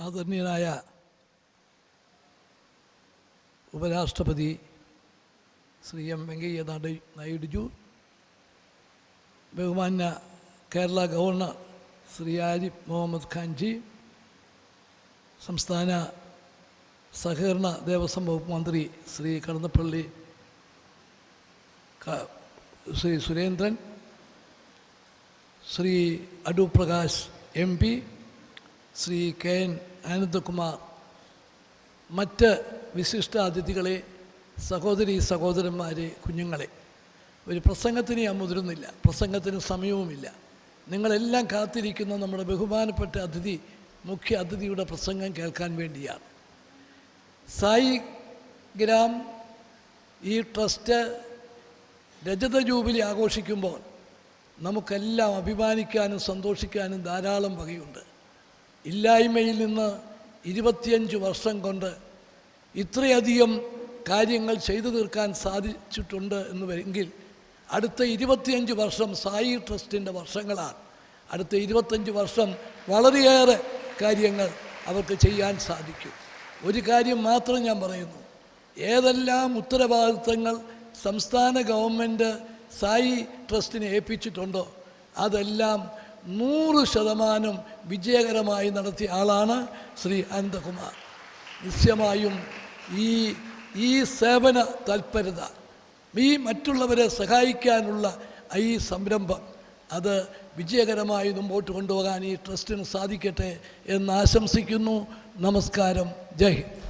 ആദരണീയനായ ഉപരാഷ്ട്രപതി ശ്രീ എം വെങ്കയ്യ നായിഡു, ബഹുമാന്യ കേരള ഗവർണർ ശ്രീ ആരിഫ് മുഹമ്മദ് ഖാൻജി, സംസ്ഥാന സഹകരണ ദേവസ്വം വകുപ്പ് മന്ത്രി Shri Kadannappally Shri Surendran, Shri Adoor Prakash M P, Shri K N Anandakumar, മറ്റ് വിശിഷ്ട അതിഥികളെ, സഹോദരി സഹോദരന്മാരെ, കുഞ്ഞുങ്ങളെ, ഒരു പ്രസംഗത്തിന് ഞാൻ മുതിരുന്നില്ല, പ്രസംഗത്തിന് സമയവുമില്ല. നിങ്ങളെല്ലാം കാത്തിരിക്കുന്ന നമ്മുടെ ബഹുമാനപ്പെട്ട അതിഥി, മുഖ്യ അതിഥിയുടെ പ്രസംഗം കേൾക്കാൻ വേണ്ടിയാണ്. സായി ഗ്രാം ഈ ട്രസ്റ്റ് രജത ജൂബിലി ആഘോഷിക്കുമ്പോൾ നമുക്കെല്ലാം അഭിമാനിക്കാനും സന്തോഷിക്കാനും ധാരാളം വകയുണ്ട്. ഇല്ലായ്മയിൽ നിന്ന് 25 വർഷം കൊണ്ട് ഇത്രയധികം കാര്യങ്ങൾ ചെയ്തു തീർക്കാൻ സാധിച്ചിട്ടുണ്ട് എന്നുവെങ്കിൽ അടുത്ത 25 വർഷം സായി ട്രസ്റ്റിൻ്റെ വർഷങ്ങളാണ്. അടുത്ത 25 വർഷം വളരെയേറെ കാര്യങ്ങൾ അവർക്ക് ചെയ്യാൻ സാധിക്കും. ഒരു കാര്യം മാത്രം ഞാൻ പറയുന്നു, ഏതെല്ലാം ഉത്തരവാദിത്തങ്ങൾ സംസ്ഥാന ഗവൺമെൻറ് സായി ട്രസ്റ്റിനെ ഏൽപ്പിച്ചിട്ടുണ്ടോ അതെല്ലാം 100% വിജയകരമായി നടത്തിയ ആളാണ് ശ്രീ അനന്തകുമാർ. നിശ്ചയമായും ഈ സേവന തൽപരത, ഈ മറ്റുള്ളവരെ സഹായിക്കാനുള്ള ഈ സംരംഭം അത് വിജയകരമായി മുമ്പോട്ട് കൊണ്ടുപോകാൻ ഈ ട്രസ്റ്റിന് സാധിക്കട്ടെ എന്ന് ആശംസിക്കുന്നു. നമസ്കാരം. ജയ് ഹിന്ദ്.